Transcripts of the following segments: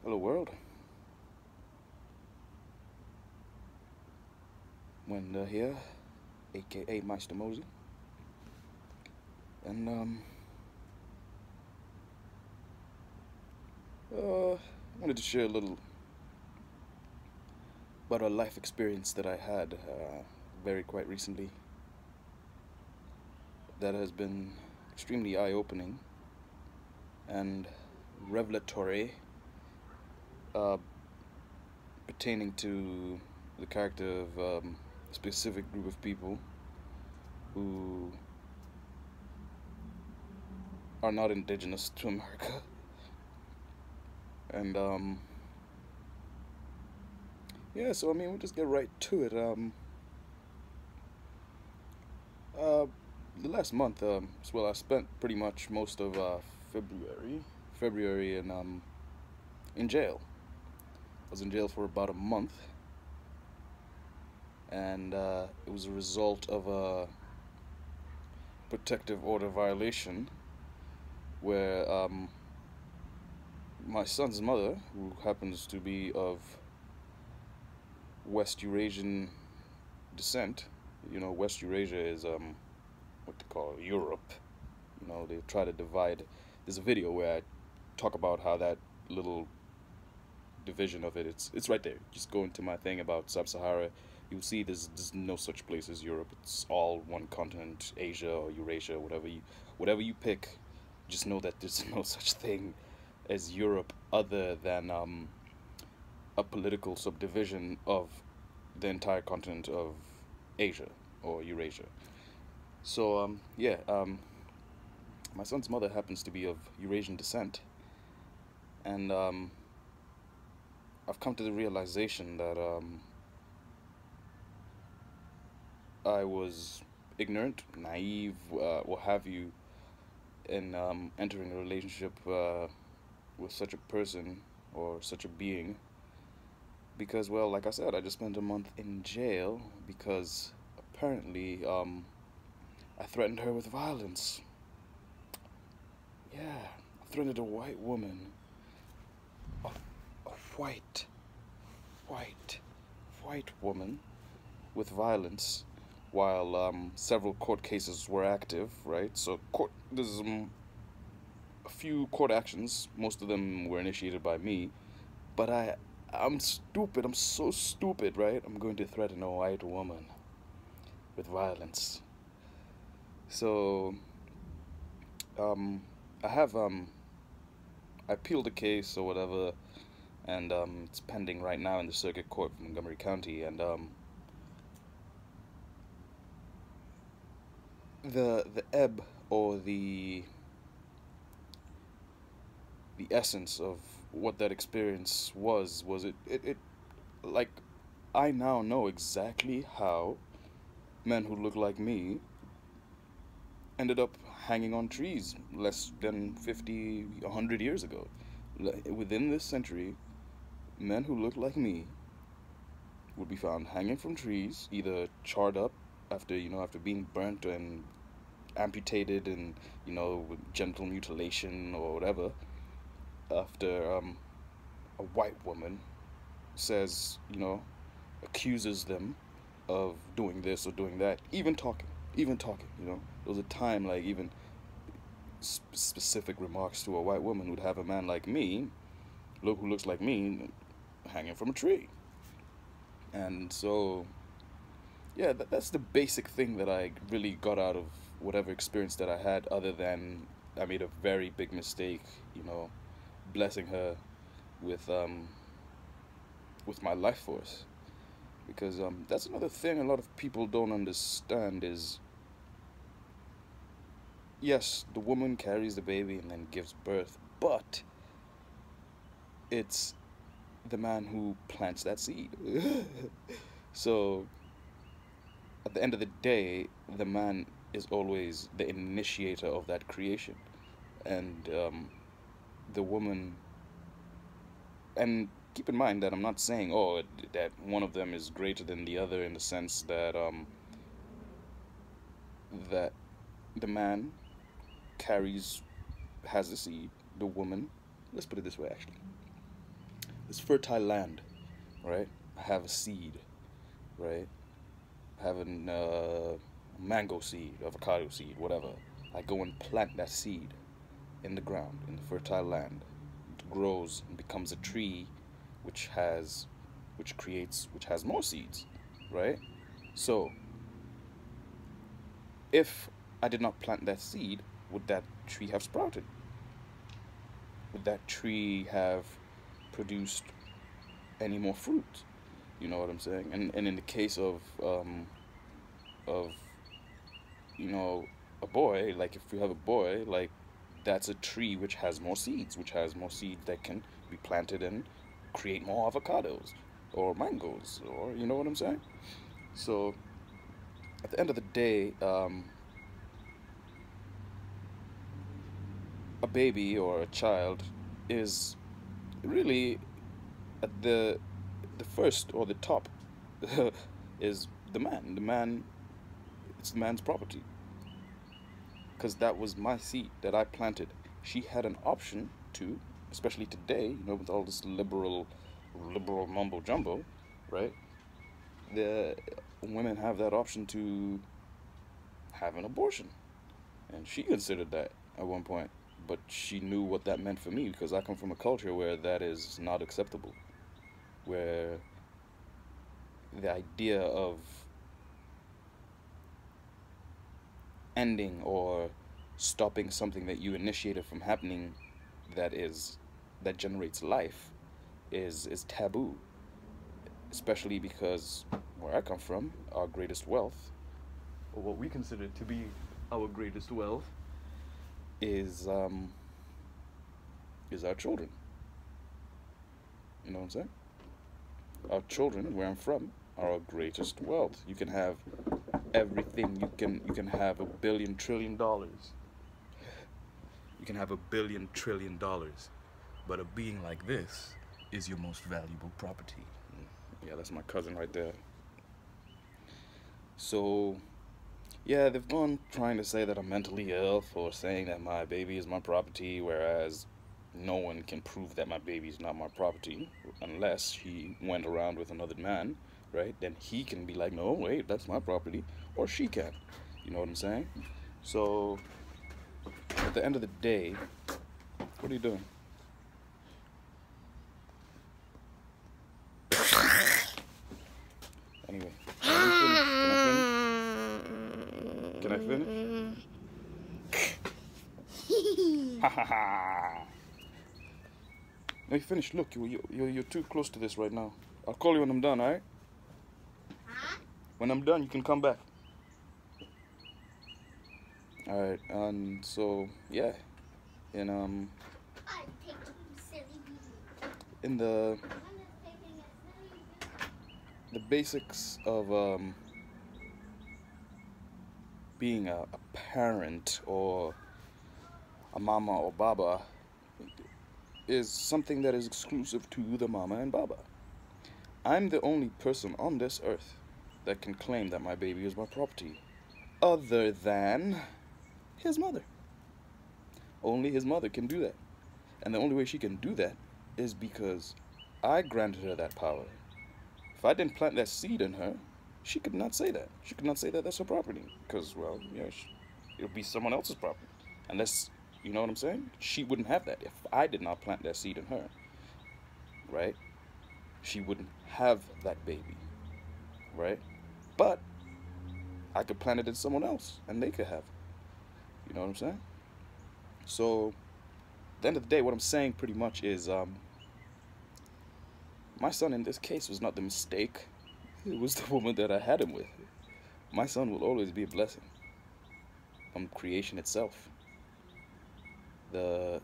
Hello world. Wenda here, aka Meister Mosey, and wanted to share a little about a life experience that I had very quite recently that has been extremely eye-opening and revelatory, uh, pertaining to the character of a specific group of people who are not indigenous to America. And yeah, so I mean, we'll just get right to it. Uh, the last month, I spent pretty much most of February in jail. I was in jail for about a month, and it was a result of a protective order violation where my son's mother, who happens to be of West Eurasian descent. You know, West Eurasia is what they call Europe. You know, they try to divide. There's a video where I talk about how that little division of it's right there. Just go into my thing about Sub-Sahara. You'll see there's no such place as Europe. It's all one continent, Asia or Eurasia, whatever you pick. Just know that there's no such thing as Europe other than a political subdivision of the entire continent of Asia or Eurasia. So yeah, my son's mother happens to be of Eurasian descent, and I've come to the realization that I was ignorant, naive, what have you, in entering a relationship with such a person or such a being. Because, well, like I said, I just spent a month in jail because apparently I threatened her with violence. Yeah, I threatened a white woman, a white, white, white woman with violence while several court cases were active, right? So there's a few court actions. Most of them were initiated by me, but I'm stupid. I'm so stupid, right? I'm going to threaten a white woman with violence. So um, I have I appealed the case or whatever, and it's pending right now in the circuit court of Montgomery County, and the ebb or the essence of what that experience was it like, I now know exactly how men who look like me ended up hanging on trees less than 50, 100 years ago. Within this century, men who look like me would be found hanging from trees, either charred up after being burnt and amputated and with genital mutilation or whatever, after a white woman says, accuses them of doing this or doing that, even talking. There was a time, like, even specific remarks to a white woman would have a man like me, who looks like me, hanging from a tree. And so, yeah, that's the basic thing that I really got out of whatever experience that I had, other than I made a very big mistake, blessing her with my life force. Because that's another thing a lot of people don't understand is, yes, the woman carries the baby and then gives birth, but it's the man who plants that seed. So at the end of the day, the man is always the initiator of that creation, and the woman. And keep in mind that I'm not saying, that one of them is greater than the other, in the sense that that the man has the seed, the woman. Let's put it this way, actually. this fertile land, right? I have a seed, right? I have a mango seed, avocado seed, whatever. I go and plant that seed in the ground, in the fertile land. It grows and becomes a tree, which has, which has more seeds, right? So, if I did not plant that seed, would that tree have sprouted? Would that tree have produced any more fruit? You know what I'm saying? And in the case of you know, a boy, like if you have a boy, like that's a tree which has more seeds, which has more seeds that can be planted and create more avocados or mangoes, or you know what I'm saying? So at the end of the day, a baby or a child is really at the first or the top is the man. The man, it's the man's property, because that was my seed that I planted. She had an option to, especially today, you know, with all this liberal mumbo jumbo, right? The women have that option to have an abortion, and she considered that at one point. But she knew what that meant for me, because I come from a culture where that is not acceptable, where the idea of ending or stopping something that you initiated from happening, that generates life, is taboo, especially because where I come from, our greatest wealth, or what we consider to be our greatest wealth, is our children. You know what I'm saying? Our children, where I'm from, are our greatest wealth. You can have everything. You can have $1 billion, $1 trillion. You can have $1 billion, $1 trillion, but a being like this is your most valuable property. Yeah, that's my cousin right there. So, yeah, they've gone trying to say that I'm mentally ill for saying that my baby is my property, whereas no one can prove that my baby is not my property unless he went around with another man, right? Then he can be like, no, wait, that's my property, or she can. You know what I'm saying? So, at the end of the day, what are you doing? Anyway, can I finish? Ha ha ha! No, you finished. Look, you're too close to this right now. I'll call you when I'm done, alright? Huh? When I'm done, you can come back. Alright, and so, yeah. In, in the basics of, being a parent or a mama or baba is something that is exclusive to the mama and baba. I'm the only person on this earth that can claim that my baby is my property, other than his mother. Only his mother can do that. And the only way she can do that is because I granted her that power. If I didn't plant that seed in her, she could not say that. She could not say that that's her property. Because, well, yeah, it would be someone else's property. Unless, you know what I'm saying? She wouldn't have that if I did not plant that seed in her. Right? She wouldn't have that baby. Right? But I could plant it in someone else and they could have it. You know what I'm saying? So, at the end of the day, what I'm saying pretty much is, my son in this case was not the mistake. It was the woman that I had him with. My son will always be a blessing from creation itself. The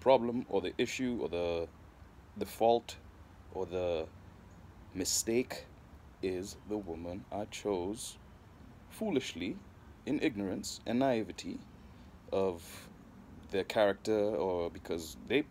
problem or the issue or the fault or the mistake is the woman I chose foolishly, in ignorance and naivety of their character, or because they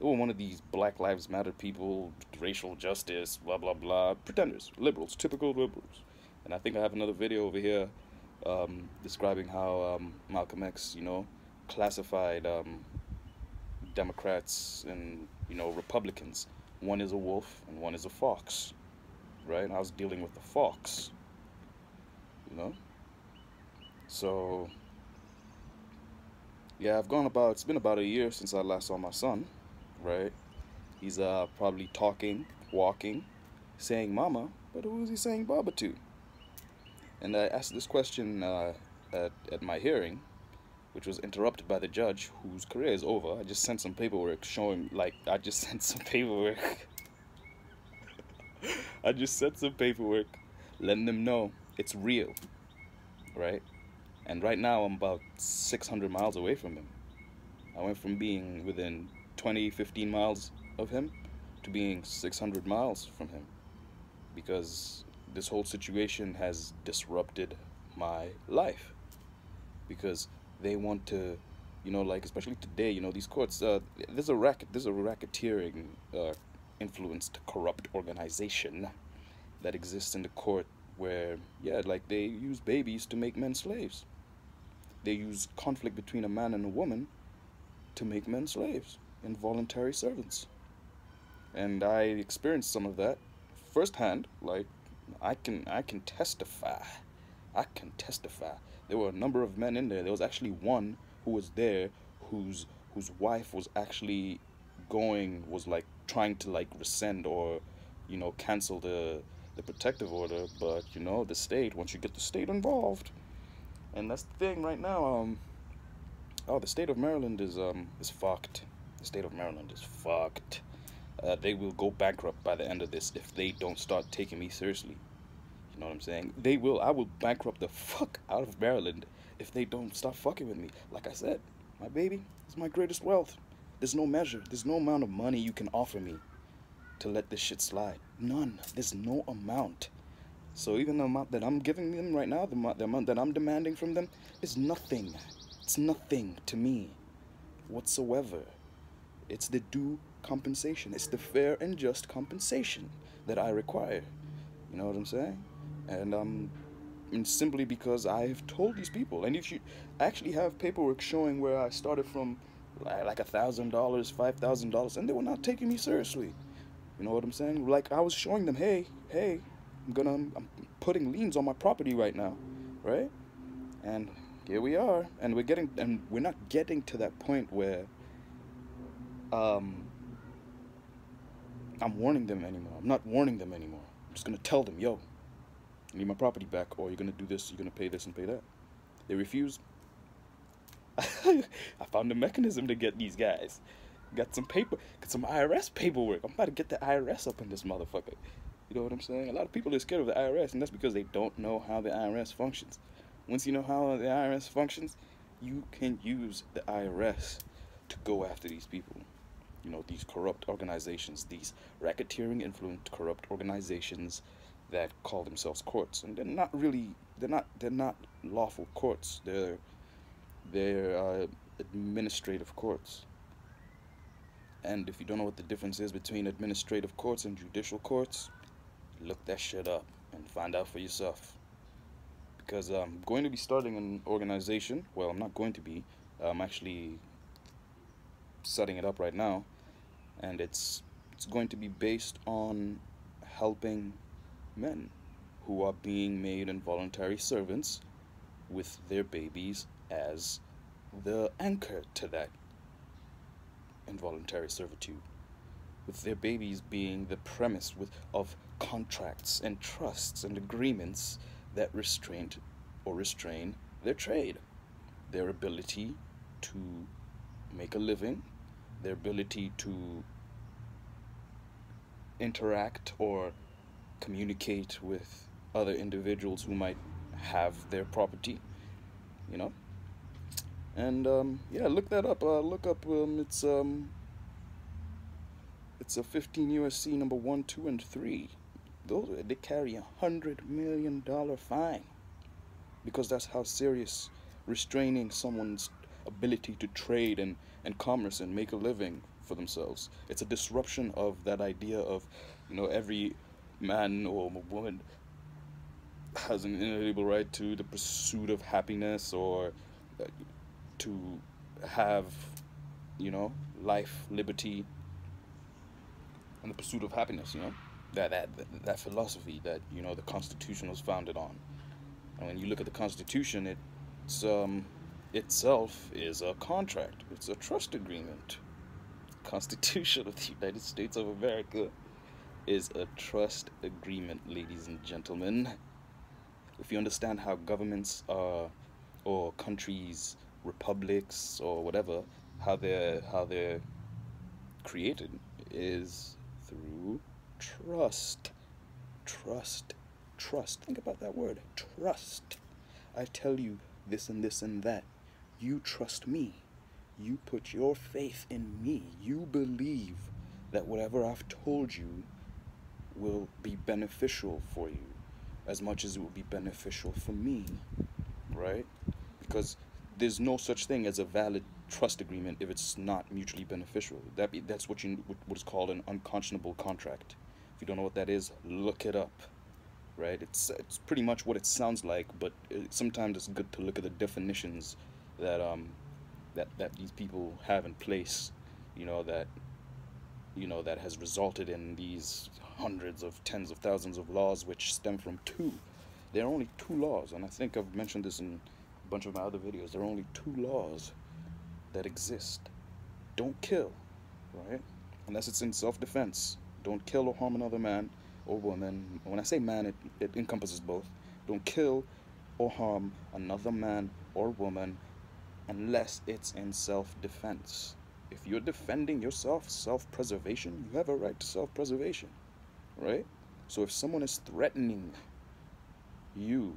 were one of these Black Lives Matter people, racial justice, blah blah blah, pretenders, liberals, typical liberals. And I think I have another video over here describing how Malcolm X, you know, classified Democrats and Republicans. One is a wolf and one is a fox, right? And I was dealing with the fox, you know. So yeah, I've gone about. It's been about a year since I last saw my son, right? He's probably talking, walking, saying "mama," but who is he saying "baba" to? And I asked this question at my hearing, which was interrupted by the judge, whose career is over. I just sent some paperwork showing, like, I just sent some paperwork. I just sent some paperwork letting them know it's real, right? And right now I'm about 600 miles away from him. I went from being within 20, 15 miles of him to being 600 miles from him because this whole situation has disrupted my life because they want to, like especially today, these courts. There's a racketeering influence to corrupt organization that exists in the court where, yeah, like they use babies to make men slaves. They use conflict between a man and a woman to make men slaves, involuntary servants. And I experienced some of that firsthand. Like I can testify. I can testify. There were a number of men in there. There was actually one who was there whose wife was actually was like trying to like rescind or cancel the protective order, but the state, once you get the state involved, and that's the thing right now. Oh, the state of Maryland is fucked. The state of Maryland is fucked. They will go bankrupt by the end of this if they don't start taking me seriously. You know what I'm saying? They will. I will bankrupt the fuck out of Maryland if they don't stop fucking with me. Like I said, my baby is my greatest wealth. There's no measure. There's no amount of money you can offer me to let this shit slide. None. There's no amount. So even the amount that I'm giving them right now, the amount that I'm demanding from them, is nothing. It's nothing to me whatsoever. It's the due compensation. It's the fair and just compensation that I require. You know what I'm saying? And simply because I have told these people, and if you actually have paperwork showing where I started from like $1,000, $5,000, and they were not taking me seriously. You know what I'm saying? Like I was showing them, hey, I'm putting liens on my property right now, right? And here we are, and we're not getting to that point where um, I'm warning them anymore. I'm not warning them anymore. I'm just gonna tell them, yo, I need my property back, or you're gonna do this, you're gonna pay this and pay that. They refuse. I found a mechanism to get these guys. Got some IRS paperwork. I'm about to get the IRS up in this motherfucker. You know what I'm saying? A lot of people are scared of the IRS, and that's because they don't know how the IRS functions. Once you know how the IRS functions, you can use the IRS to go after these people. These corrupt organizations, these racketeering influenced corrupt organizations that call themselves courts, and they're not lawful courts. They're administrative courts. And if you don't know what the difference is between administrative courts and judicial courts, look that shit up and find out for yourself. Because I'm going to be starting an organization. Well, I'm not going to be. I'm actually setting it up right now, and it's going to be based on helping men who are being made involuntary servants with their babies as the anchor to that involuntary servitude, with their babies being the premise of contracts and trusts and agreements that restrain their trade, their ability to make a living, their ability to interact or communicate with other individuals who might have their property, you know. And yeah, look that up. Look up. It's a 15 USC number 1, 2, and 3. They carry $100 million fine because that's how serious restraining someone's ability to trade and commerce and make a living for themselves. It's a disruption of that idea of, every man or woman has an inalienable right to the pursuit of happiness or to have, you know, life, liberty, and the pursuit of happiness. That philosophy that the Constitution was founded on. And when you look at the Constitution, it's itself is a contract. It's a trust agreement. Constitution of the United States of America is a trust agreement, ladies and gentlemen. If you understand how governments or countries, republics or whatever, how they're created is through trust. Trust. Trust. Think about that word. Trust. I tell you this and this and that. You trust me. You put your faith in me. You believe that whatever I've told you will be beneficial for you as much as it will be beneficial for me, right? Because there's no such thing as a valid trust agreement if it's not mutually beneficial. That's what is called an unconscionable contract. If you don't know what that is, look it up. Right? It's pretty much what it sounds like, but sometimes it's good to look at the definitions that that these people have in place. That has resulted in these hundreds of tens of thousands of laws which stem from two. There are only two laws, and I think I've mentioned this in a bunch of my other videos. There are only two laws that exist. Don't kill, right? Unless it's in self-defense. Don't kill or harm another man or woman. When I say man, it encompasses both. Don't kill or harm another man or woman unless it's in self-defense. If you're defending yourself, self-preservation, you have a right to self-preservation, right? So if someone is threatening you